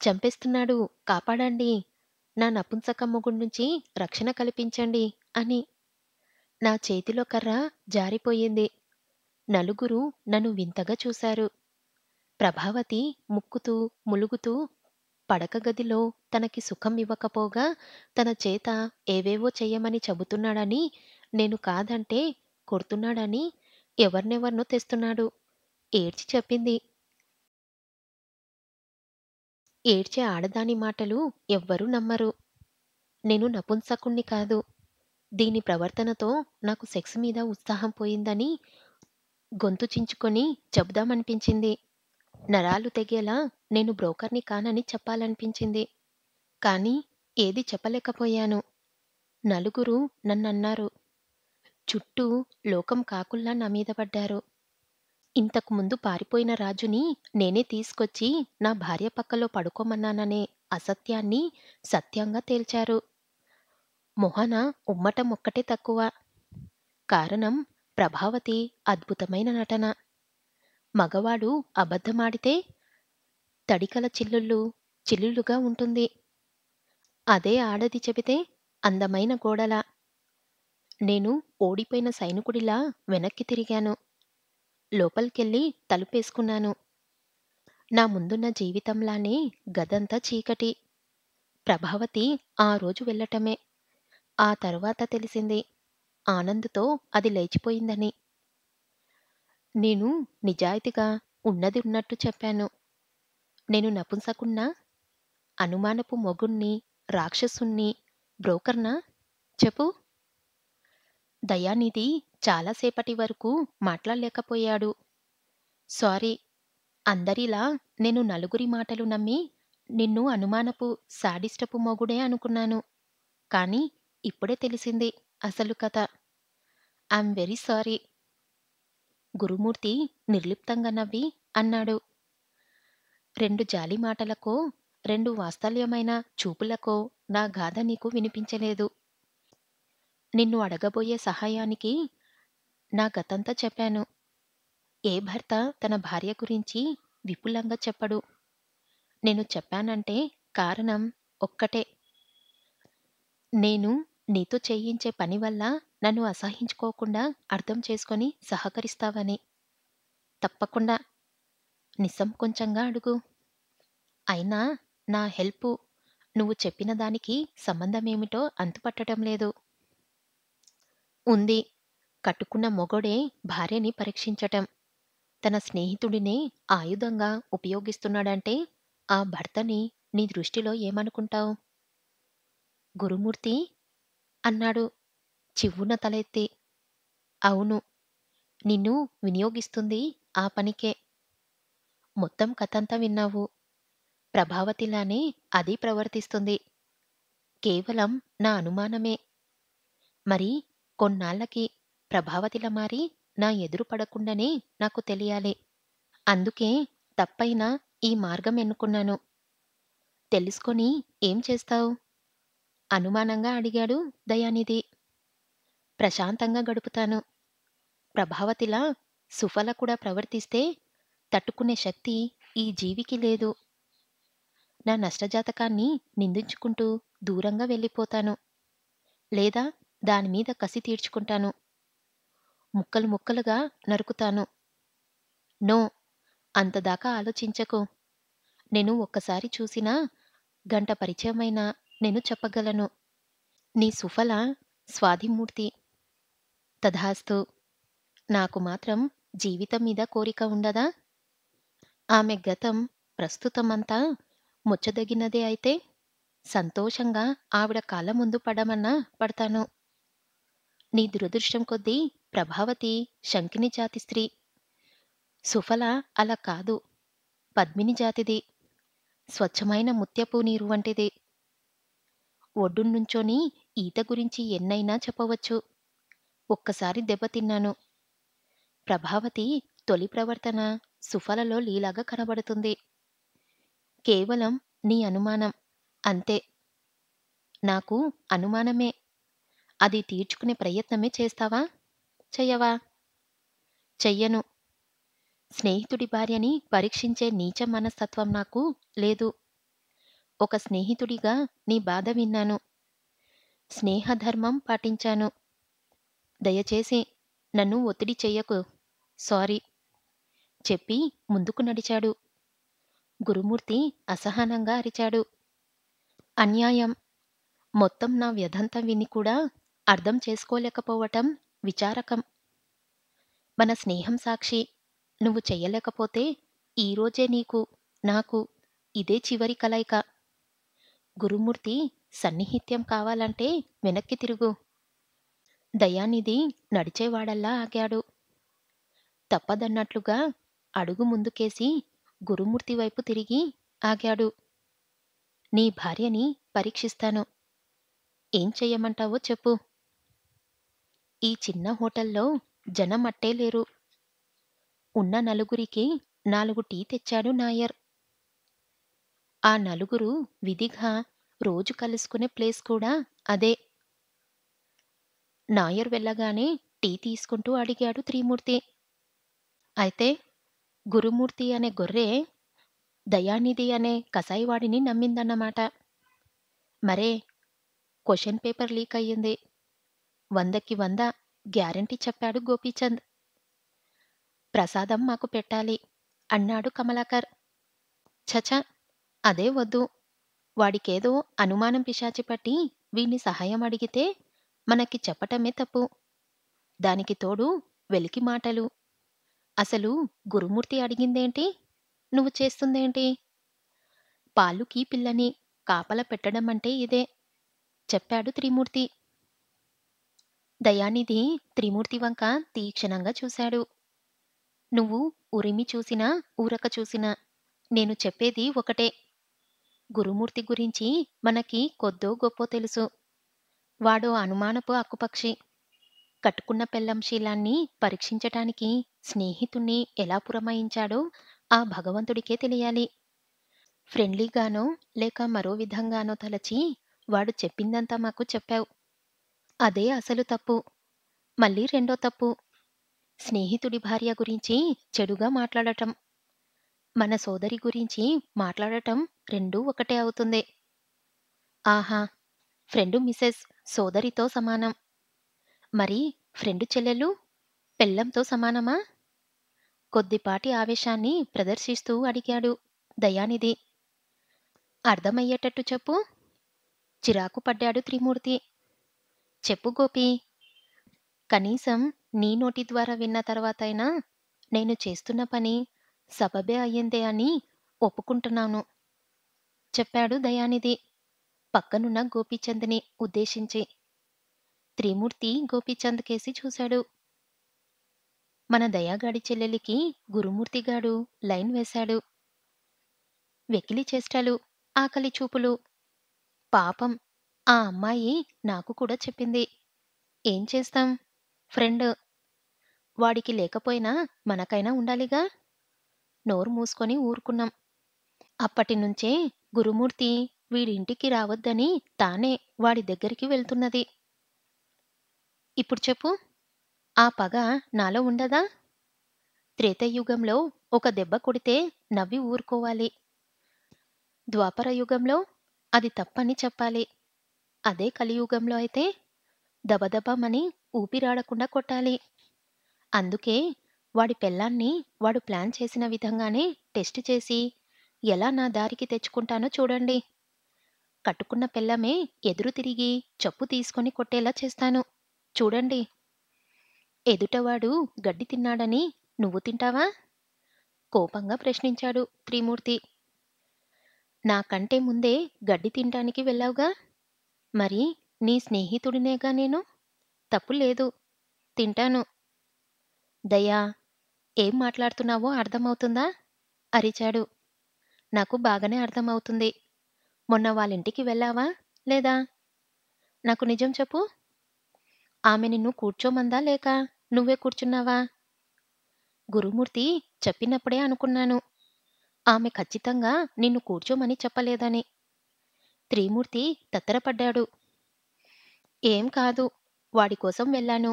చంపేస్తున్నాడు, కాపాడండి. నా నపుంసక మొగుడు నుంచి రక్షణ కల్పించండి అని. నా చేతిలో కర్ర జారిపోయింది. నలుగురు నన్ను వింతగా చూశారు. ప్రభావతి ముక్కుతూ, ములుగుతూ పడక గదిలో తనకి సుఖం ఇవ్వకపోగా తన చేత ఏవేవో చెయ్యమని చెబుతున్నాడని, నేను కాదంటే కొడుతున్నాడని, ఎవరినెవర్నో తెస్తున్నాడు. ఏడ్చి చెప్పింది. ఏడ్చే ఆడదాని మాటలు ఎవ్వరూ నమ్మరు. నేను నపుంసకుణ్ణి కాదు. దీని ప్రవర్తనతో నాకు సెక్స్ మీద ఉత్సాహం పోయిందని గొంతు చించుకొని చెబుదామనిపించింది. నరాలు తెగేలా నేను బ్రోకర్‌ని కానని చెప్పాలనిపించింది. కానీ ఏదీ చెప్పలేకపోయాను. నలుగురు నన్నన్నారు. చుట్టూ లోకం కాకుల్లా నా మీద పడ్డారు. ఇంతకు ముందు పారిపోయిన రాజుని నేనే తీసుకొచ్చి నా భార్య పక్కలో పడుకోమన్నాననే అసత్యాన్ని సత్యంగా తేల్చారు. మొహన ఉమ్మటం ఒక్కటే తక్కువ. కారణం ప్రభావతి అద్భుతమైన నటన. మగవాడు అబద్ధమాడితే తడికల చిల్లులుగా ఉంటుంది. అదే ఆడది చెబితే అందమైన గోడలా. నేను ఓడిపోయిన సైనికుడిలా వెనక్కి తిరిగాను. లోపలికెళ్ళి తలుపేసుకున్నాను. నా ముందున్న జీవితంలానే గదంతా చీకటి. ప్రభావతి ఆ రోజు వెళ్ళటమే. ఆ తరువాత తెలిసింది ఆనంద్‌తో అది లేచిపోయిందని. నేను నిజాయితీగా ఉన్నది ఉన్నట్టు చెప్పాను. నేను నపుంసకుడినా? అనుమానపు మొగుణ్ణి, రాక్షసుణ్ణి, బ్రోకర్‌నా? చెప్పు. దయానిధి చాలాసేపటి వరకు మాట్లాడలేకపోయాడు. సారీ. అందరిలా నేను నలుగురి మాటలు నమ్మి నిన్ను అనుమానపు శాడిస్టపు మొగుడే అనుకున్నాను. కానీ ఇప్పుడే తెలిసింది అసలు కథ. I'm very sorry. గురుమూర్తి నిర్లిప్తంగా నవ్వి అన్నాడు. 2 జాలి మాటలకో, 2 వాత్సల్యమైన చూపులకో నా గాథ నీకు వినిపించలేదు. నిన్ను అడగబోయే సహాయానికి నా గతంతా చెప్పాను. ఏ భర్త తన భార్య గురించి విపులంగా చెప్పడు. నేను చెప్పానంటే కారణం ఒక్కటే. నేను నీతో చేయించే పని వల్ల నన్ను అసహ్యించుకోకుండా అర్థం చేసుకొని సహకరిస్తావని. తప్పకుండా. నిస్సంకోచంగా అడుగు. అయినా నా హెల్పు నువ్వు చెప్పిన దానికి సంబంధమేమిటో అంతుపట్టటం లేదు. ఉంది. కట్టుకున్న మొగుడే భార్యని పరీక్షించటం. తన స్నేహితుడినే ఆయుధంగా ఉపయోగిస్తున్నాడంటే ఆ భర్తని నీ దృష్టిలో ఏమనుకుంటావు? గురుమూర్తి అన్నాడు చివ్వున తలెత్తి. అవును. నిన్ను వినియోగిస్తుంది ఆ పనికే. మొత్తం కథంతా విన్నావు. ప్రభావతిలానే అదీ ప్రవర్తిస్తుంది. కేవలం నా అనుమానమే. మరి కొన్నాళ్ళకి ప్రభావతిలా మారి నా ఎదురు పడకుండానే నాకు తెలియాలి. అందుకే తప్పైనా ఈ మార్గం ఎన్నుకున్నాను. తెలుసుకొని ఏం చేస్తావు? అనుమానంగా అడిగాడు దయానిధి. ప్రశాంతంగా గడుపుతాను. ప్రభావతిలా సుఫల కూడా ప్రవర్తిస్తే తట్టుకునే శక్తి ఈ జీవికి లేదు. నా నష్టజాతకాన్ని నిందించుకుంటూ దూరంగా వెళ్ళిపోతాను. లేదా దానిమీద కసి తీర్చుకుంటాను. ముక్కలు ముక్కలుగా నరుకుతాను. నో. అంతదాకా ఆలోచించకు. నేను ఒక్కసారి చూసినా, గంట పరిచయమైనా నేను చెప్పగలను. నీ సుఫల స్వాధిమూర్తి. తథాస్తు. నాకు మాత్రం జీవితం మీద కోరిక ఉండదా? ఆమె గతం, ప్రస్తుతమంతా ముచ్చదగినదే అయితే సంతోషంగా ఆవిడ కాళ్ళ ముందు పడమన్నా పడతాను. నీ దురదృష్టం కొద్దీ ప్రభావతి శంకిని జాతి స్త్రీ. సుఫల అలా కాదు. పద్మిని జాతిది. స్వచ్ఛమైన ముత్యపు నీరు వంటిది. ఒడ్డున్నుంచొని ఈత గురించి ఎన్నైనా చెప్పవచ్చు. ఒక్కసారి దెబ్బతిన్నాను. ప్రభావతి తొలి ప్రవర్తన సుఫలలో లీలాగా కనబడుతుంది. కేవలం నీ అనుమానం. అంతే. నాకు అనుమానమే. అది తీర్చుకునే ప్రయత్నమే చేస్తావా? చెయ్యవా? చెయ్యను. స్నేహితుడి భార్యని పరీక్షించే నీచ మనస్తత్వం నాకు లేదు. ఒక స్నేహితుడిగా నీ బాధ విన్నాను. స్నేహధర్మం పాటించాను. దయచేసి నన్ను ఒత్తిడి చెయ్యకు. సారీ చెప్పి ముందుకు నడిచాడు. గురుమూర్తి అసహనంగా అరిచాడు. అన్యాయం. మొత్తం నా వ్యధంతా విని కూడా అర్థం చేసుకోలేకపోవటం విచారకం. మన స్నేహం సాక్షి. నువ్వు చెయ్యలేకపోతే ఈరోజే నీకు, నాకు ఇదే చివరి కలయిక. గురుమూర్తి సన్నిహిత్యం కావాలంటే వెనక్కి తిరుగు. దయానిధి నడిచేవాడల్లా ఆగాడు. తప్పదన్నట్లుగా అడుగు ముందుకేసి గురుమూర్తి వైపు తిరిగి ఆగాడు. నీ భార్యని పరీక్షిస్తాను. ఏం చెయ్యమంటావో చెప్పు. ఈ చిన్న హోటల్లో జనం అట్టే లేరు. ఉన్న నలుగురికి 4 టీ తెచ్చాడు నాయర్. ఆ నలుగురు విధిగా రోజు కలుసుకునే ప్లేస్ కూడా అదే. నాయర్ వెళ్ళగానే టీ తీసుకుంటూ అడిగాడు త్రిమూర్తి. అయితే గురుమూర్తి అనే గొర్రె దయానిధి అనే కసాయివాడిని నమ్మిందన్నమాట. మరే క్వెషన్ పేపర్ లీక్ అయ్యింది. 100కి 100 గ్యారంటీ చెప్పాడు గోపీచంద్. ప్రసాదం మాకు పెట్టాలి అన్నాడు కమలాకర్. ఛఛ అదే వద్దు. వాడికేదో అనుమానం పిశాచి పట్టి వీణ్ణి సహాయం అడిగితే మనకి చెప్పటమే తప్పు. దానికి తోడు వెలికి మాటలు. అసలు గురుమూర్తి అడిగిందేంటి? నువ్వు చేస్తుందేంటి? పాలుకి పిల్లని కాపలా పెట్టడమంటే ఇదే చెప్పాడు త్రిమూర్తి. దయానిధి త్రిమూర్తి వంక తీక్షణంగా చూశాడు. నువ్వు ఉరిమి చూసినా, ఊరక చూసినా నేను చెప్పేది ఒకటే. గురుమూర్తి గురించి మనకి కొద్దో గొప్పో తెలుసు. వాడో అనుమానపు అక్కుపక్షి. కట్టుకున్న పెళ్ళాం శీలాన్ని పరీక్షించటానికి స్నేహితుణ్ణి ఎలా పురమాయించాడో ఆ భగవంతుడికే తెలియాలి. ఫ్రెండ్లీగానో లేక మరో విధంగానో తలచి వాడు చెప్పిందంతా మాకు చెప్పావు. అదే అసలు తప్పు. మళ్ళీ రెండో తప్పు. స్నేహితుడి భార్య గురించి చెడుగా మాట్లాడటం. మన సోదరి గురించి మాట్లాడటం రెండూ ఒకటే అవుతుంది. ఆహా! ఫ్రెండు మిసెస్ సోదరితో సమానం. మరి ఫ్రెండు చెల్లెలు పెళ్ళంతో సమానమా? కొద్దిపాటి ఆవేశాన్ని ప్రదర్శిస్తూ అడిగాడు దయానిధి. అర్థమయ్యేటట్టు చెప్పు. చిరాకు పడ్డాడు త్రిమూర్తి. చెప్పు గోపీ. కనీసం నీ నోటి ద్వారా విన్న తర్వాతైనా నేను చేస్తున్న పని సబబే అయ్యిందే అని ఒప్పుకుంటున్నాను చెప్పాడు దయానిధి పక్కనున్న గోపీచంద్ని ఉద్దేశించి. త్రిమూర్తి గోపీచంద్ కేసి చూశాడు. మన దయాగాడి చెల్లెలికి గురుమూర్తిగాడు లైన్ వేశాడు. వెకిలి చేష్టలు, ఆకలి చూపులు. పాపం ఆ అమ్మాయి నాకు కూడా చెప్పింది. ఏం చేస్తాం? ఫ్రెండ్. వాడికి లేకపోయినా మనకైనా ఉండాలిగా. నోరు మూసుకొని ఊరుకున్నాం. అప్పటినుంచే గురుమూర్తి వీడింటికి రావద్దని తానే వాడి దగ్గరికి వెళ్తున్నది. ఇప్పుడు చెప్పు. ఆ పగ నాలో ఉండదా? త్రేతాయుగంలో ఒక దెబ్బ కొడితే నవ్వి ఊరుకోవాలి. ద్వాపరయుగంలో అది తప్పని చెప్పాలి. అదే కలియుగంలో అయితే దబదబమని ఊపిరాడకుండా కొట్టాలి. అందుకే వాడి పెళ్ళాన్ని వాడు ప్లాన్ చేసిన విధంగానే టెస్ట్ చేసి ఎలా నా దారికి తెచ్చుకుంటానో చూడండి. కట్టుకున్న పెళ్ళామే ఎదురు తిరిగి చెప్పు తీసుకొని కొట్టేలా చేస్తాను. చూడండి. ఎదుటవాడు గడ్డి తిన్నాడని నువ్వు తింటావా? కోపంగా ప్రశ్నించాడు త్రిమూర్తి. నాకంటే ముందే గడ్డి తినటానికి వెళ్ళావుగా. మరి నీ స్నేహితుడినేగా నేను. తప్పు లేదు. తింటాను. దయా, ఏం మాట్లాడుతున్నావో అర్థమవుతుందా? అరిచాడు. నాకు బాగానే అర్థమవుతుంది. మొన్న వాళ్ళింటికి వెళ్ళావా లేదా? నాకు నిజం చెప్పు. ఆమె నిన్ను కూర్చోమందా లేక నువ్వే కూర్చున్నావా? గురుమూర్తి చెప్పినప్పుడే అనుకున్నాను. ఆమె ఖచ్చితంగా నిన్ను కూర్చోమని చెప్పలేదని. త్రిమూర్తి తత్తరపడ్డాడు. ఏం కాదు. వాడికోసం వెళ్ళాను.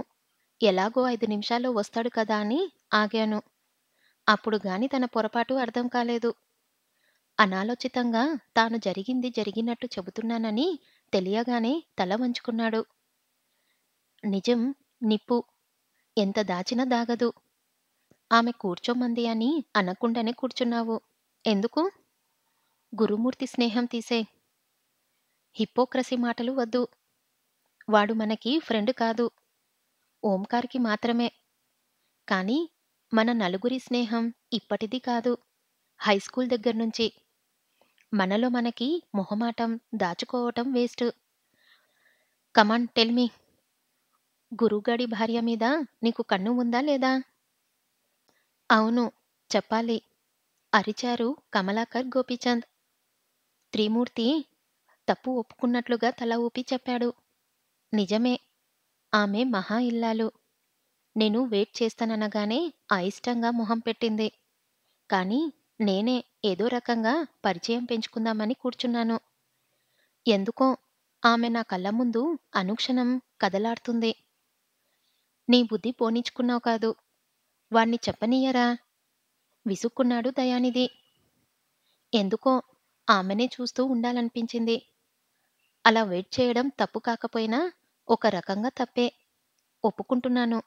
ఎలాగో 5 నిమిషాల్లో వస్తాడు కదా అని ఆగాను. అప్పుడు గాని తన పొరపాటు అర్థం కాలేదు. అనాలోచితంగా తాను జరిగింది జరిగినట్టు చెబుతున్నానని తెలియగానే తల వంచుకున్నాడు. నిజం నిప్పు. ఎంత దాచినా దాగదు. ఆమె కూర్చోమంది అని అనకుండానే కూర్చున్నావు. ఎందుకు? గురుమూర్తి స్నేహం తీసే. హిపోక్రసీ మాటలు వద్దు. వాడు మనకి ఫ్రెండ్ కాదు. ఓంకార్‌కి మాత్రమే. కానీ మన నలుగురి స్నేహం ఇప్పటిది కాదు. హైస్కూల్ దగ్గర్నుంచి. మనలో మనకి మొహమాటం, దాచుకోవటం వేస్ట్. Come on tell me. గురువుగాడి భార్య మీద నీకు కన్ను ఉందా లేదా? అవును. చెప్పాలి. అరిచారు కమలాకర్ గోపీచంద్. త్రిమూర్తి తప్పు ఒప్పుకున్నట్లుగా తల ఊపి చెప్పాడు. నిజమే. ఆమె మహా ఇల్లాలు. నేను వెయిట్ చేస్తాననగానే అయిష్టంగా మొహం పెట్టింది. కానీ నేనే ఏదో రకంగా పరిచయం పెంచుకుందామని కూర్చున్నాను. ఎందుకో ఆమె నా కళ్ళ ముందు అనుక్షణం కదలాడుతుంది. నీ బుద్ధి పోనిచ్చుకున్నావు కాదు. వాణ్ణి చెప్పనియ్యరా? విసుక్కున్నాడు దయానిధి. ఎందుకో ఆమెనే చూస్తూ ఉండాలనిపించింది. అలా వెయిట్ చేయడం తప్పు కాకపోయినా ఒక రకంగా తప్పే. ఒప్పుకుంటున్నాను.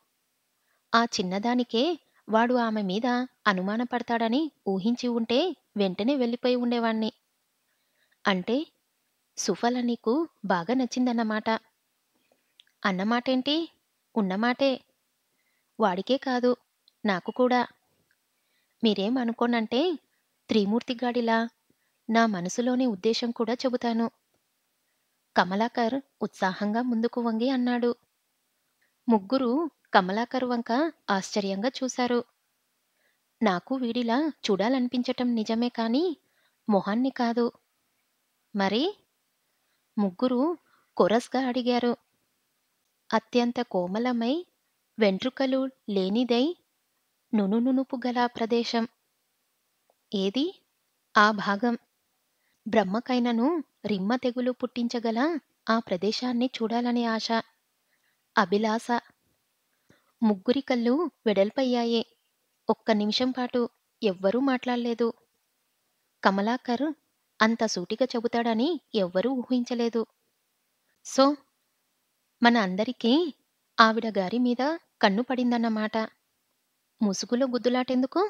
ఆ చిన్నదానికే వాడు ఆమె మీద అనుమానపడతాడని ఊహించి ఉంటే వెంటనే వెళ్ళిపోయి ఉండేవాణ్ణి. అంటే సుఫల నీకు బాగా నచ్చిందన్నమాట. అన్నమాటేంటి? ఉన్నమాటే. వాడికే కాదు, నాకు కూడా. మీరేం అనుకోనంటే త్రిమూర్తిగాడిలా నా మనసులోని ఉద్దేశం కూడా చెబుతాను. కమలాకర్ ఉత్సాహంగా ముందుకు వంగి అన్నాడు. ముగ్గురు కమలాకర్ వంక ఆశ్చర్యంగా చూశారు. నాకు వీడిలా చూడాలనిపించటం నిజమే కాని మొహాన్ని కాదు. మరి? ముగ్గురు కొరస్గా అడిగారు. అత్యంత కోమలమై వెంట్రుకలు లేనిదై నునునునుపు గల ప్రదేశం. ఏది? ఆ భాగం. బ్రహ్మకైనను రిమ్మ తెగులు పుట్టించగల ఆ ప్రదేశాన్ని చూడాలని ఆశ, అభిలాష. ముగ్గురి కళ్ళు వెడల్పయ్యాయి. ఒక్క నిమిషం పాటు ఎవ్వరూ మాట్లాడలేదు. కమలాకర్ అంత సూటిగా చెబుతాడని ఎవ్వరూ ఊహించలేదు. సో, మన అందరికీ ఆవిడ గారి మీద కన్ను పడిందన్నమాట. ముసుగులో గుద్దులాటెందుకు?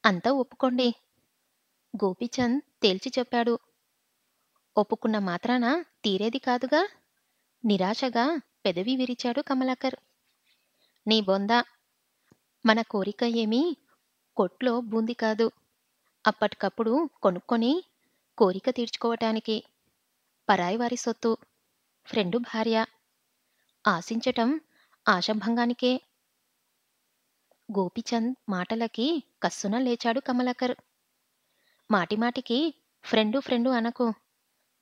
అంతా ఒప్పుకోండి. గోపీచంద్ తేల్చి చెప్పాడు. ఒప్పుకున్న మాత్రాన తీరేది కాదుగా. నిరాశగా పెదవి విరిచాడు కమలాకర్. నీ బొంద. మన కోరిక ఏమీ కొట్లో బూంది కాదు. అప్పటికప్పుడు కొనుక్కొని కోరిక తీర్చుకోవటానికి. పరాయివారి సొత్తు. ఫ్రెండు భార్య. ఆశించటం ఆశాభంగానికే. గోపీచంద్ మాటలకి కస్సున లేచాడు కమలాకర్. మాటిమాటికి ఫ్రెండు ఫ్రెండు అనకు.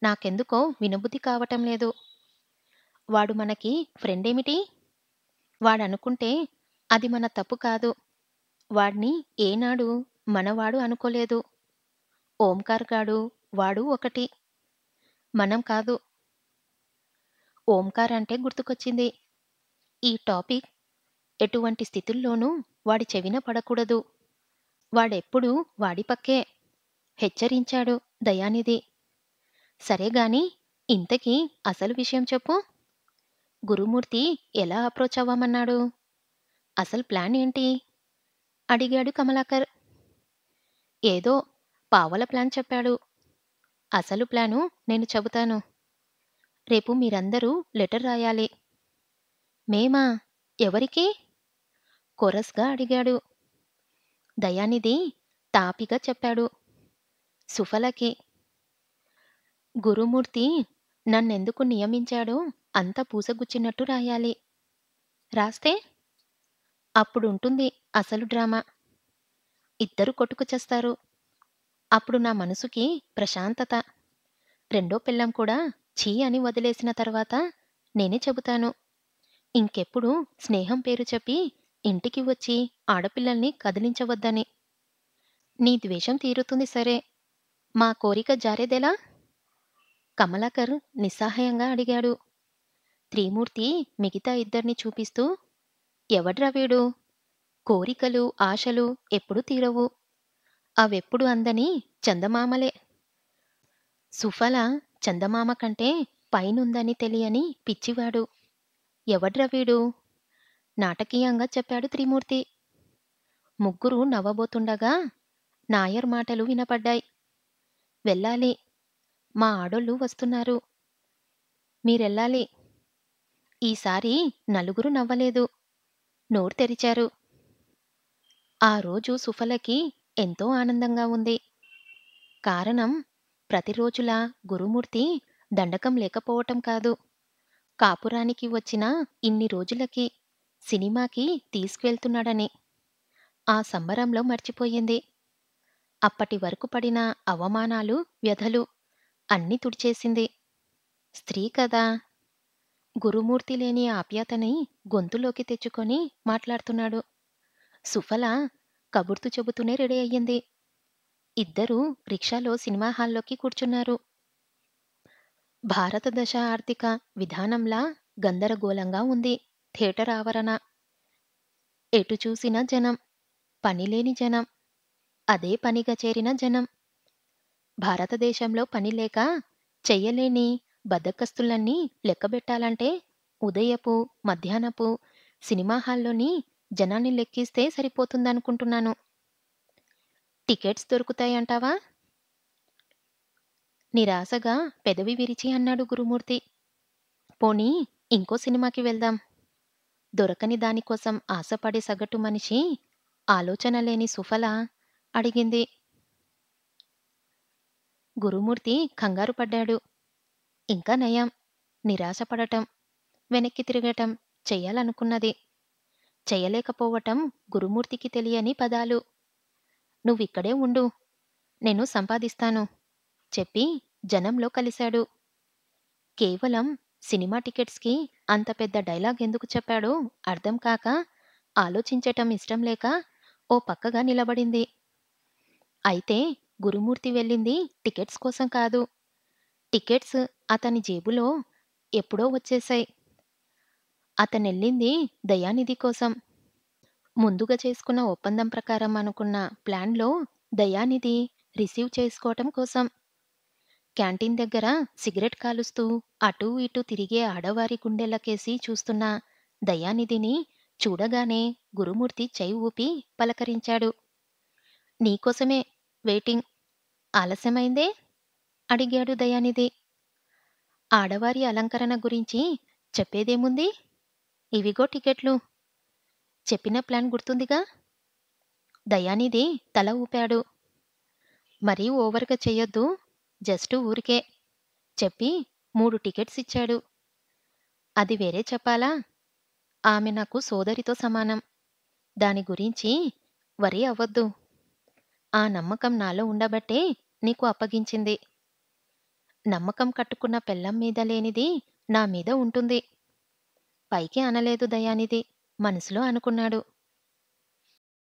నాకెందుకో వినబుద్ధి కావటం లేదు. వాడు మనకి ఫ్రెండేమిటి? వాడనుకుంటే అది మన తప్పు కాదు. వాడ్ని ఏనాడు మనవాడు అనుకోలేదు. ఓంకార్ గాడు వాడు ఒకటి. మనం కాదు. ఓంకార్ అంటే గుర్తుకొచ్చింది. ఈ టాపిక్ ఎటువంటి స్థితుల్లోనూ వాడి చెవిన పడకూడదు. వాడెప్పుడూ వాడి పక్కే. హెచ్చరించాడు దయానిధి. సరేగాని ఇంతకీ అసలు విషయం చెప్పు. గురుమూర్తి ఎలా అప్రోచ్ అవ్వమన్నాడు? అసలు ప్లాన్ ఏంటి? అడిగాడు కమలాకర్. ఏదో పావల ప్లాన్ చెప్పాడు. అసలు ప్లాను నేను చెబుతాను. రేపు మీరందరూ లెటర్ రాయాలి. మేమా? ఎవరికి? కొరస్గా అడిగాడు. దయానిధి తాపిగా చెప్పాడు. సుఫలకి. గురుమూర్తి నన్నెందుకు నియమించాడో అంత పూసగుచ్చినట్టు రాయాలి. రాస్తే? అప్పుడుంటుంది అసలు డ్రామా. ఇద్దరు కొట్టుకు చస్తారు. అప్పుడు నా మనసుకి ప్రశాంతత. రెండో పెళ్ళాం కూడా ఛీ అని వదిలేసిన తర్వాత నేనే చెబుతాను. ఇంకెప్పుడు స్నేహం పేరు చెప్పి ఇంటికి వచ్చి ఆడపిల్లల్ని కదిలించవద్దని. నీ ద్వేషం తీరుతుంది సరే. మా కోరిక జారేదెలా? కమలాకర్ నిస్సహాయంగా అడిగాడు. త్రిమూర్తి మిగతా ఇద్దర్ని చూపిస్తూ, ఎవడ్రా వీడు? కోరికలు, ఆశలు ఎప్పుడూ తీరవు. అవెప్పుడు అందని చందమామలే. సుఫల చందమామ కంటే పైనుందని తెలియని పిచ్చివాడు. ఎవడ్రా వీడు? నాటకీయంగా చెప్పాడు త్రిమూర్తి. ముగ్గురు నవ్వబోతుండగా నాయర్ మాటలు వినపడ్డాయి. వెళ్ళాలి. మా ఆడోళ్ళు వస్తున్నారు. మీరెళ్ళాలి. ఈసారి నలుగురు నవ్వలేదు. నోరు తెరిచారు. ఆ రోజు సుఫలకి ఎంతో ఆనందంగా ఉంది. కారణం ప్రతిరోజులా గురుమూర్తి దండకం లేకపోవటం కాదు. కాపురానికి వచ్చిన ఇన్ని రోజులకి సినిమాకి తీసుకువెళ్తున్నాడని. ఆ సంబరంలో మర్చిపోయింది. అప్పటి వరకు పడిన అవమానాలు, వ్యధలు అన్నీ తుడిచేసింది. స్త్రీ కదా! గురుమూర్తి లేని ఆప్యాయతని గొంతులోకి తెచ్చుకొని మాట్లాడుతున్నాడు. సుఫల కబుర్తు చెబుతూనే రెడీ అయ్యింది. ఇద్దరూ రిక్షాలో సినిమా హాల్లోకి కూర్చున్నారు. భారతదేశ ఆర్థిక విధానంలా గందరగోళంగా ఉంది థియేటర్ ఆవరణ. ఎటు చూసినా జనం. పనిలేని జనం. అదే పనిగా చేరిన జనం. భారతదేశంలో పనిలేక చెయ్యలేని బద్ధకస్తులన్నీ లెక్కబెట్టాలంటే ఉదయపు, మధ్యాహ్నపు సినిమా హాల్లోని జనాన్ని లెక్కిస్తే సరిపోతుందనుకుంటున్నాను. టికెట్స్ దొరుకుతాయంటావా? నిరాశగా పెదవి విరిచి అన్నాడు గురుమూర్తి. పోనీ ఇంకో సినిమాకి వెళ్దాం. దొరకని దానికోసం ఆశపడే సగటు మనిషి ఆలోచన లేని సుఫల అడిగింది. గురుమూర్తి కంగారు పడ్డాడు. ఇంకా నయం. నిరాశపడటం, వెనక్కి తిరగటం చెయ్యాలనుకున్నది. చెయ్యలేకపోవటం గురుమూర్తికి తెలియని పదాలు. నువ్విక్కడే ఉండు. నేను సంపాదిస్తాను. చెప్పి జనంలో కలిశాడు. కేవలం సినిమా టికెట్స్‌కి అంత పెద్ద డైలాగ్ ఎందుకు చెప్పాడో అర్థం కాక, ఆలోచించటం ఇష్టం లేక ఓ పక్కగా నిలబడింది. అయితే గురుమూర్తి వెళ్ళింది టికెట్స్ కోసం కాదు. టికెట్స్ అతని జేబులో ఎప్పుడో వచ్చేశాయి. అతనెళ్ళింది దయానిధి కోసం. ముందుగా చేసుకున్న ఒప్పందం ప్రకారం అనుకున్న ప్లాన్‌లో దయానిధి రిసీవ్ చేసుకోవటం కోసం. క్యాంటీన్ దగ్గర సిగరెట్ కాలుస్తూ అటూ ఇటూ తిరిగే ఆడవారి గుండెలకేసి చూస్తున్న దయానిధిని చూడగానే గురుమూర్తి చెయ్యి ఊపి పలకరించాడు. నీకోసమే వెయిటింగ్. ఆలస్యమైందే? అడిగాడు దయానిధి. ఆడవారి అలంకరణ గురించి చెప్పేదేముంది? ఇవిగో టికెట్లు. చెప్పిన ప్లాన్ గుర్తుందిగా? దయానిధి తల ఊపాడు. మరీ ఓవర్‌గా చెయ్యొద్దు. జస్ట్ ఊరికే చెప్పి 3 టికెట్స్ ఇచ్చాడు. అది వేరే చెప్పాలా? ఆమె నాకు సోదరితో సమానం. దాని గురించి వరీ అవ్వొద్దు. ఆ నమ్మకం నాలో ఉండబట్టే నీకు అప్పగించింది. నమ్మకం కట్టుకున్న పెళ్ళాం మీద లేనిది నా మీద ఉంటుంది. పైకి అనలేదు దయానిధి. మనసులో అనుకున్నాడు.